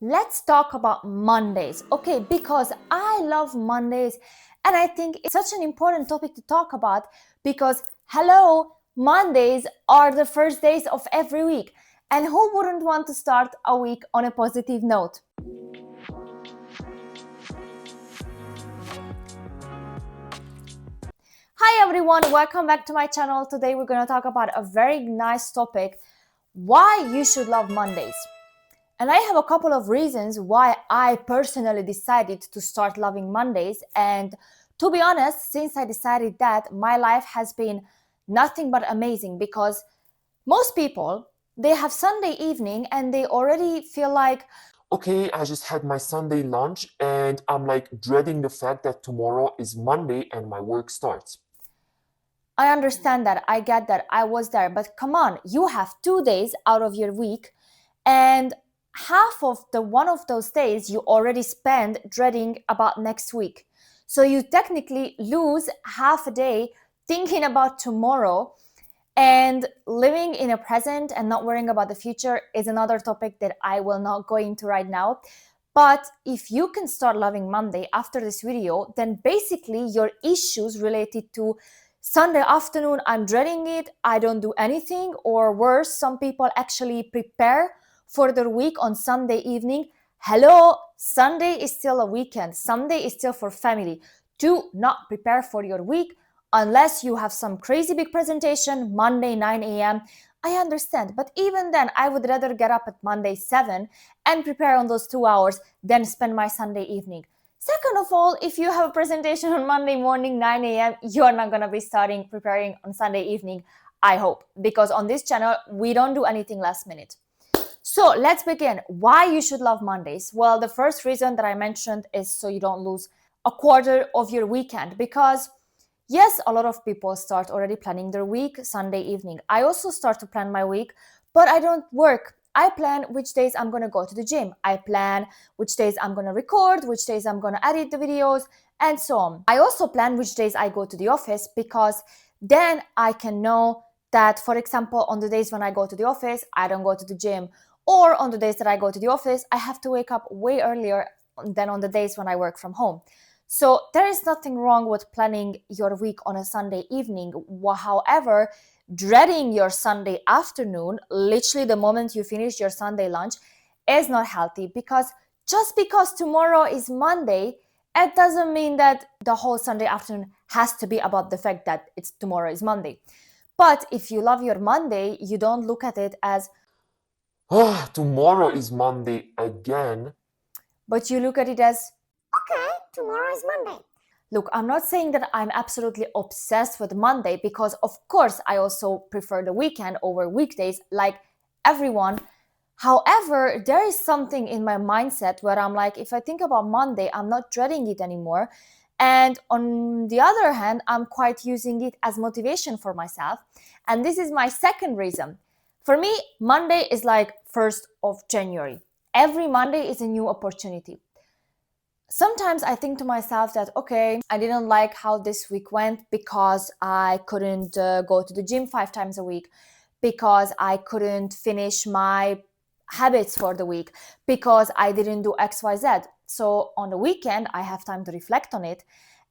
Let's talk about Mondays, okay? Because I love Mondays and I think it's such an important topic to talk about because, hello, Mondays are the first days of every week. And who wouldn't want to start a week on a positive note? Hi everyone, welcome back to my channel. Today we're going to talk about a very nice topic, why you should love Mondays. And I have a couple of reasons why I personally decided to start loving Mondays. And to be honest, since I decided that, my life has been nothing but amazing because most people, they have Sunday evening and they already feel like, okay, I just had my Sunday lunch and I'm like dreading the fact that tomorrow is Monday and my work starts. I understand that, I get that, I was there, but come on, you have 2 days out of your week and half of the one of those days you already spend dreading about next week. So you technically lose half a day thinking about tomorrow, and living in a present and not worrying about the future is another topic that I will not go into right now. But if you can start loving Monday after this video, then basically your issues related to Sunday afternoon, I'm dreading it, I don't do anything, or worse, some people actually prepare for their week on Sunday evening. Hello, Sunday is still a weekend. Sunday is still for family. Do not prepare for your week unless you have some crazy big presentation Monday 9 a.m. I understand, but even then, I would rather get up at Monday 7 and prepare on those 2 hours than spend my Sunday evening. Second of all, if you have a presentation on Monday morning 9 a.m., you're not going to be starting preparing on Sunday evening, I hope, because on this channel, we don't do anything last minute. So let's begin. Why you should love Mondays? Well, the first reason that I mentioned is so you don't lose a quarter of your weekend, because yes, a lot of people start already planning their week Sunday evening. I also start to plan my week, but I don't work. I plan which days I'm going to go to the gym. I plan which days I'm going to record, which days I'm going to edit the videos, and so on. I also plan which days I go to the office because then I can know that, for example, on the days when I go to the office, I don't go to the gym. Or on the days that I go to the office, I have to wake up way earlier than on the days when I work from home. So there is nothing wrong with planning your week on a Sunday evening. However, dreading your Sunday afternoon, literally the moment you finish your Sunday lunch, is not healthy, because just because tomorrow is Monday, it doesn't mean that the whole Sunday afternoon has to be about the fact that it's tomorrow is Monday. But if you love your Monday, you don't look at it as, Ah, tomorrow is Monday again. but you look at it as, Okay, tomorrow is Monday. look, I'm not saying that I'm absolutely obsessed with Monday, because of course I also prefer the weekend over weekdays like everyone. However, there is something in my mindset where I'm like, if I think about Monday, I'm not dreading it anymore. And on the other hand, I'm quite using it as motivation for myself. And this is my second reason. For me, Monday is like 1st of January. Every Monday is a new opportunity. Sometimes I think to myself that, okay, I didn't like how this week went because I couldn't go to the gym 5 times a week, because I couldn't finish my habits for the week, because I didn't do XYZ. So on the weekend, I have time to reflect on it.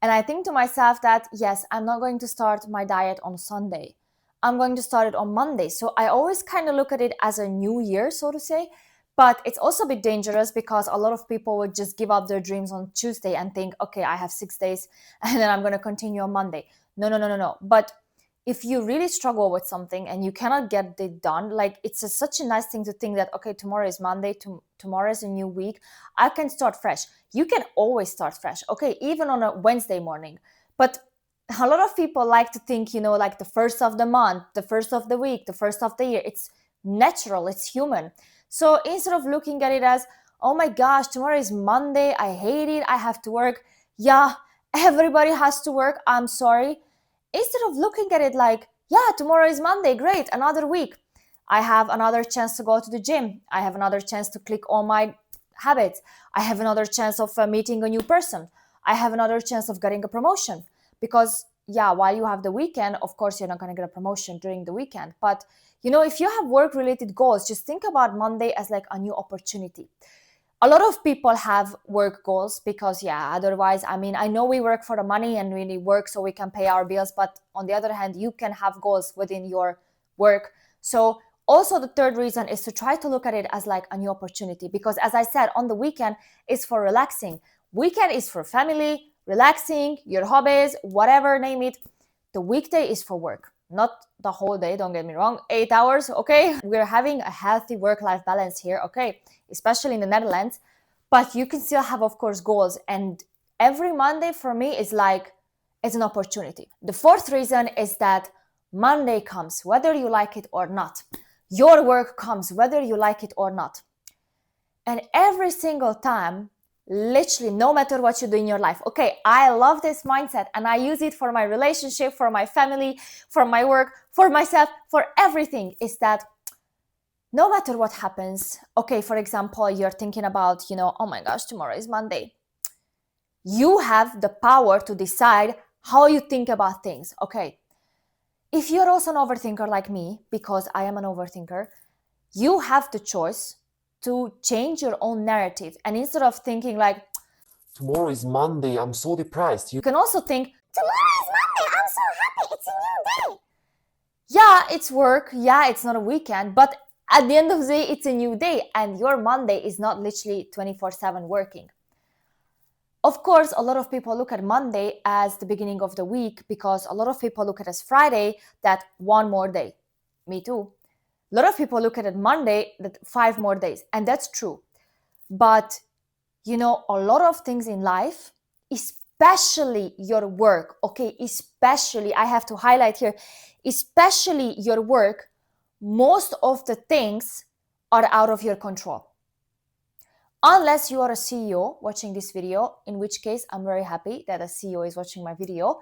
And I think to myself that, yes, I'm not going to start my diet on Sunday. I'm going to start it on Monday. So I always kind of look at it as a new year, so to say. But it's also a bit dangerous because a lot of people would just give up their dreams on Tuesday and think, okay, I have 6 days and then I'm going to continue on Monday. No, no, no, no, no. But if you really struggle with something and you cannot get it done, like such a nice thing to think that, okay, tomorrow is Monday, tomorrow is a new week, I can start fresh. You can always start fresh, okay, even on a Wednesday morning. But a lot of people like to think, like the first of the month, the first of the week, the first of the year. It's natural, it's human. So instead of looking at it as, oh my gosh, tomorrow is Monday, I hate it, I have to work. Yeah, everybody has to work, I'm sorry. Instead of looking at it like, yeah, tomorrow is Monday, great, another week. I have another chance to go to the gym. I have another chance to click on my habits. I have another chance of meeting a new person. I have another chance of getting a promotion. Because, yeah, while you have the weekend, of course, you're not going to get a promotion during the weekend. But, if you have work-related goals, just think about Monday as like a new opportunity. A lot of people have work goals because, yeah, otherwise, I mean, I know we work for the money and we need work so we can pay our bills, but on the other hand, you can have goals within your work. So also the third reason is to try to look at it as like a new opportunity, because as I said, on the weekend is for relaxing. Weekend is for family, relaxing, your hobbies, whatever, name it. The weekday is for work, not the whole day, don't get me wrong, 8 hours, okay? We're having a healthy work-life balance here, okay? Especially in the Netherlands, but you can still have, of course, goals. And every Monday for me is like, it's an opportunity. The fourth reason is that Monday comes, whether you like it or not. Your work comes, whether you like it or not. And every single time, literally, no matter what you do in your life, okay, I love this mindset and I use it for my relationship, for my family, for my work, for myself, for everything, is that no matter what happens, okay, for example, you're thinking about, oh my gosh, tomorrow is Monday. You have the power to decide how you think about things, okay? If you're also an overthinker like me, because I am an overthinker, you have the choice to change your own narrative. And instead of thinking like, Tomorrow is Monday, I'm so depressed. you can also think, Tomorrow is Monday. I'm so happy. It's a new day. yeah, it's work. Yeah, it's not a weekend. But at the end of the day, it's a new day. And your Monday is not literally 24/7 working. Of course, a lot of people look at Monday as the beginning of the week, because a lot of people look at it as Friday, that one more day. Me too. A lot of people look at it Monday, that 5 more days. And that's true. But, a lot of things in life, especially your work, okay, especially, I have to highlight here, especially your work, most of the things are out of your control. Unless you are a CEO watching this video, in which case I'm very happy that a CEO is watching my video.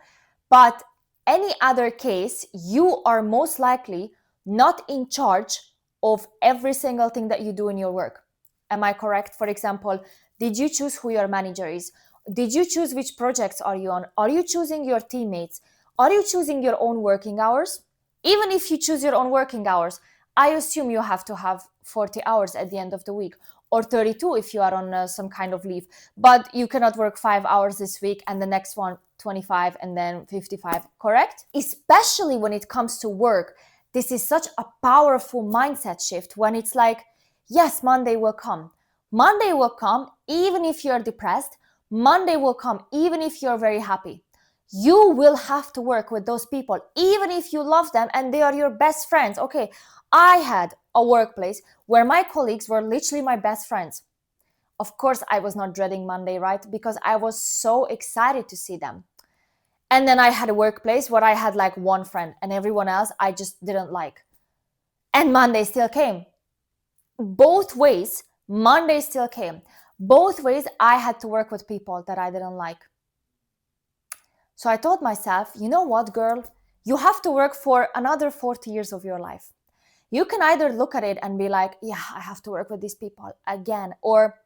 But any other case, you are most likely not in charge of every single thing that you do in your work. Am I correct? For example, did you choose who your manager is? Did you choose which projects are you on? Are you choosing your teammates? Are you choosing your own working hours? Even if you choose your own working hours, I assume you have to have 40 hours at the end of the week, or 32 if you are on some kind of leave. But you cannot work 5 hours this week and the next one 25 and then 55, correct? Especially when it comes to work, this is such a powerful mindset shift when it's like, yes, Monday will come. Monday will come even if you're depressed. Monday will come even if you're very happy. You will have to work with those people, even if you love them and they are your best friends. Okay, I had a workplace where my colleagues were literally my best friends. Of course, I was not dreading Monday, right? Because I was so excited to see them. And then I had a workplace where I had like one friend and everyone else I just didn't like. And Monday still came. Both ways, Monday still came. Both ways, I had to work with people that I didn't like. So I told myself, you know what, girl? You have to work for another 40 years of your life. You can either look at it and be like, yeah, I have to work with these people again. Or,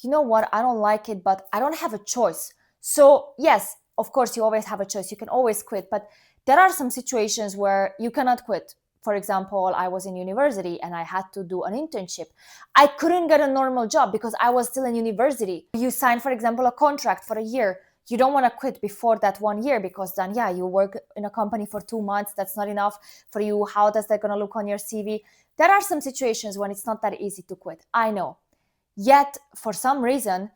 you know what, I don't like it, but I don't have a choice. So yes, of course, you always have a choice. You can always quit. But there are some situations where you cannot quit. For example, I was in university and I had to do an internship. I couldn't get a normal job because I was still in university. You sign, for example, a contract for a year. You don't want to quit before that 1 year, because then, yeah, you work in a company for 2 months. That's not enough for you. How does that going to look on your CV? There are some situations when it's not that easy to quit. I know. Yet, for some reason,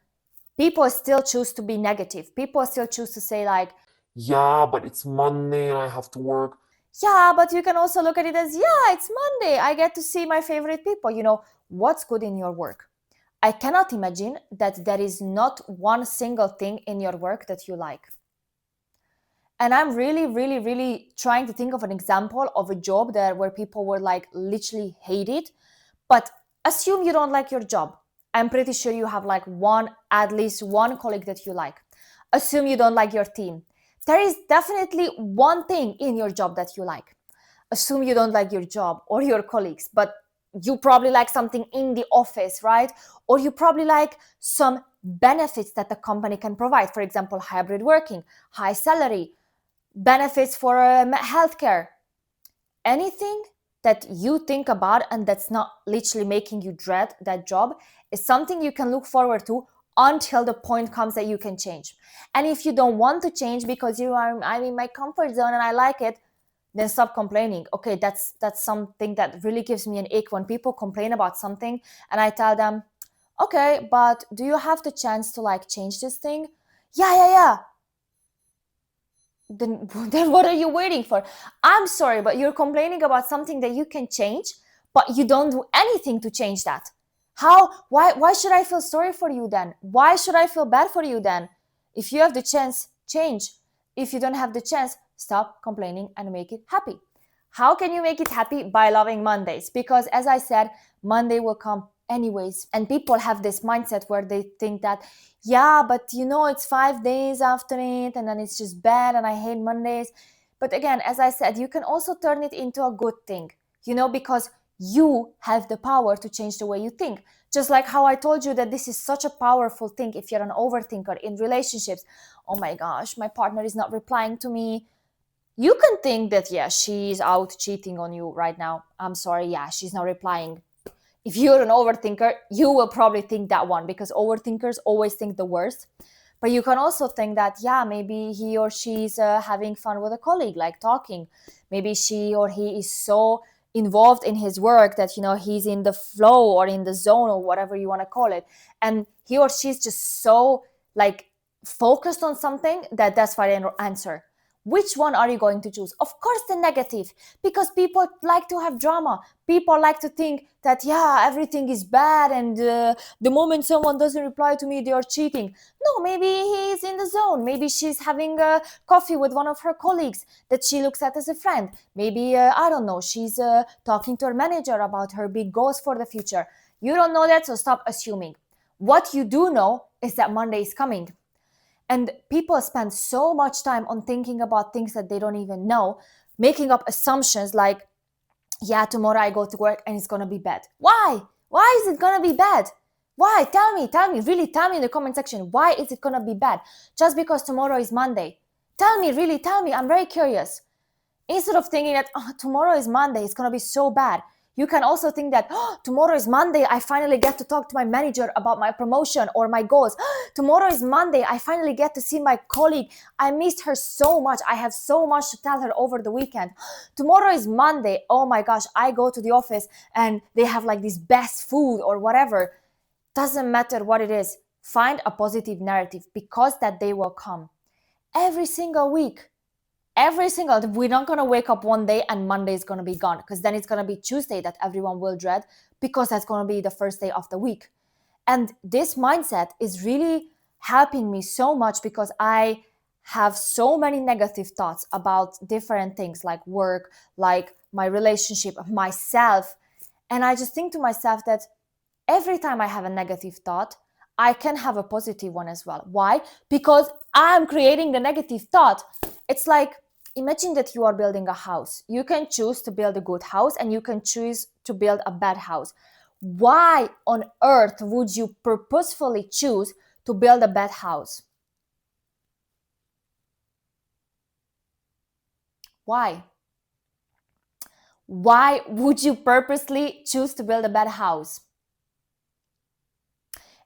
people still choose to be negative. People still choose to say like, Yeah, but it's Monday and I have to work. yeah, but you can also look at it as, yeah, it's Monday. I get to see my favorite people. What's good in your work? I cannot imagine that there is not one single thing in your work that you like. And I'm really, really, really trying to think of an example of a job where people were like literally hate it. But assume you don't like your job. I'm pretty sure you have like at least one colleague that you like. Assume you don't like your team. There is definitely one thing in your job that you like. Assume you don't like your job or your colleagues, but you probably like something in the office, right? Or you probably like some benefits that the company can provide. For example, hybrid working, high salary, benefits for healthcare. Anything that you think about and that's not literally making you dread that job, It's something you can look forward to until the point comes that you can change. And if you don't want to change because I'm in my comfort zone and I like it, then stop complaining. Okay, that's something that really gives me an ick when people complain about something and I tell them, okay, but do you have the chance to like change this thing? Yeah. Then what are you waiting for? I'm sorry, but you're complaining about something that you can change, but you don't do anything to change that. Why should I feel sorry for you then? Why should I feel bad for you then? If you have the chance, change. If you don't have the chance, stop complaining and make it happy. How can you make it happy? By loving Mondays. Because as I said, Monday will come anyways. And people have this mindset where they think that, yeah, but it's 5 days after it and then it's just bad and I hate Mondays. But again, as I said, you can also turn it into a good thing, because you have the power to change the way you think. Just like how I told you that this is such a powerful thing if you're an overthinker in relationships. Oh my gosh, my partner is not replying to me. You can think that, yeah, she's out cheating on you right now. I'm sorry, yeah, she's not replying. If you're an overthinker, you will probably think that one because overthinkers always think the worst. But you can also think that, yeah, maybe he or she's having fun with a colleague, like talking. Maybe she or he is so involved in his work that, he's in the flow or in the zone or whatever you want to call it. And he or she's just so like focused on something that's why they answer. Which one are you going to choose? Of course, the negative, because people like to have drama. People like to think that, yeah, everything is bad and the moment someone doesn't reply to me, they are cheating. No, maybe he's in the zone. Maybe she's having a coffee with one of her colleagues that she looks at as a friend. Maybe, I don't know, she's talking to her manager about her big goals for the future. You don't know that, so stop assuming. What you do know is that Monday is coming. And people spend so much time on thinking about things that they don't even know, making up assumptions like, yeah, tomorrow I go to work and it's going to be bad. Why? Why is it going to be bad? Why? Tell me, really tell me in the comment section. Why is it going to be bad? Just because tomorrow is Monday. Tell me, really tell me. I'm very curious. Instead of thinking that tomorrow is Monday, it's going to be so bad. You can also think that tomorrow is Monday, I finally get to talk to my manager about my promotion or my goals. Tomorrow is Monday, I finally get to see my colleague. I missed her so much. I have so much to tell her over the weekend. Tomorrow is Monday. Oh my gosh, I go to the office and they have like this best food or whatever. Doesn't matter what it is. Find a positive narrative because that day will come. Every single week. We're not going to wake up one day and Monday is going to be gone, because then it's going to be Tuesday that everyone will dread, because that's going to be the first day of the week. And this mindset is really helping me so much because I have so many negative thoughts about different things like work, like my relationship, myself. And I just think to myself that every time I have a negative thought, I can have a positive one as well. Why? Because I'm creating the negative thought. It's like, imagine that you are building a house. You can choose to build a good house and you can choose to build a bad house. Why on earth would you purposefully choose to build a bad house? Why? Why would you purposely choose to build a bad house?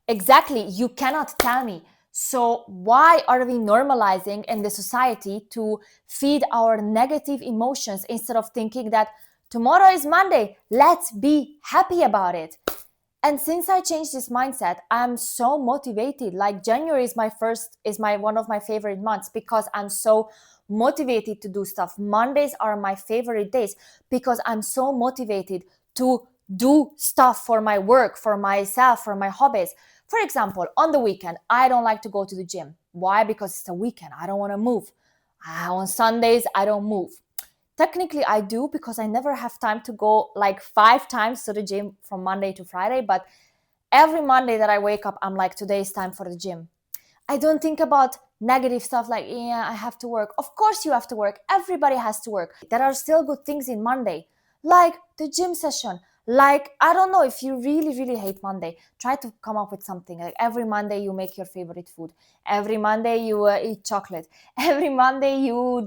Exactly, you cannot tell me. So why are we normalizing in the society to feed our negative emotions instead of thinking that tomorrow is Monday, let's be happy about it? And since I changed this mindset, I'm so motivated. Like January is one of my favorite months because I'm so motivated to do stuff. Mondays are my favorite days because I'm so motivated to do stuff for my work, for myself, for my hobbies. For example, on the weekend, I don't like to go to the gym. Why? Because it's a weekend. I don't want to move. On Sundays, I don't move. Technically, I do because I never have time to go like 5 times to the gym from Monday to Friday. But every Monday that I wake up, I'm like, today is time for the gym. I don't think about negative stuff like, yeah, I have to work. Of course you have to work. Everybody has to work. There are still good things in Monday, like the gym session. Like, I don't know, if you really, really hate Monday, try to come up with something. Like every Monday you make your favorite food. Every Monday you eat chocolate. Every Monday you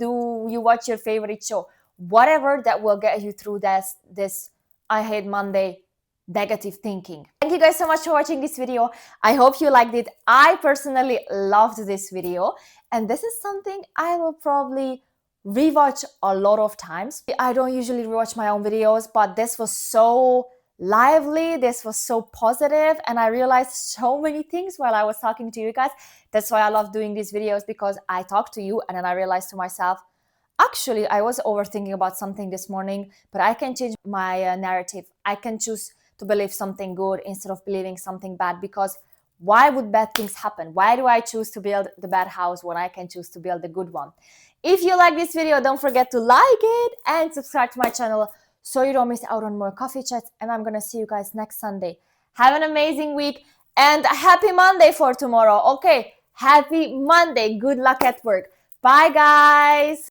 watch your favorite show. Whatever that will get you through this I hate Monday negative thinking. Thank you guys so much for watching this video. I hope you liked it. I personally loved this video, and this is something I will probably rewatch a lot of times. I don't usually rewatch my own videos, but this was so lively, this was so positive, and I realized so many things while I was talking to you guys. That's why I love doing these videos, because I talk to you and then I realized to myself, actually, I was overthinking about something this morning, but I can change my narrative. I can choose to believe something good instead of believing something bad, because why would bad things happen? Why do I choose to build the bad house when I can choose to build the good one? If you like this video, don't forget to like it and subscribe to my channel so you don't miss out on more coffee chats. And I'm gonna see you guys next Sunday. Have an amazing week and happy Monday for tomorrow. Okay, happy Monday. Good luck at work. Bye, guys.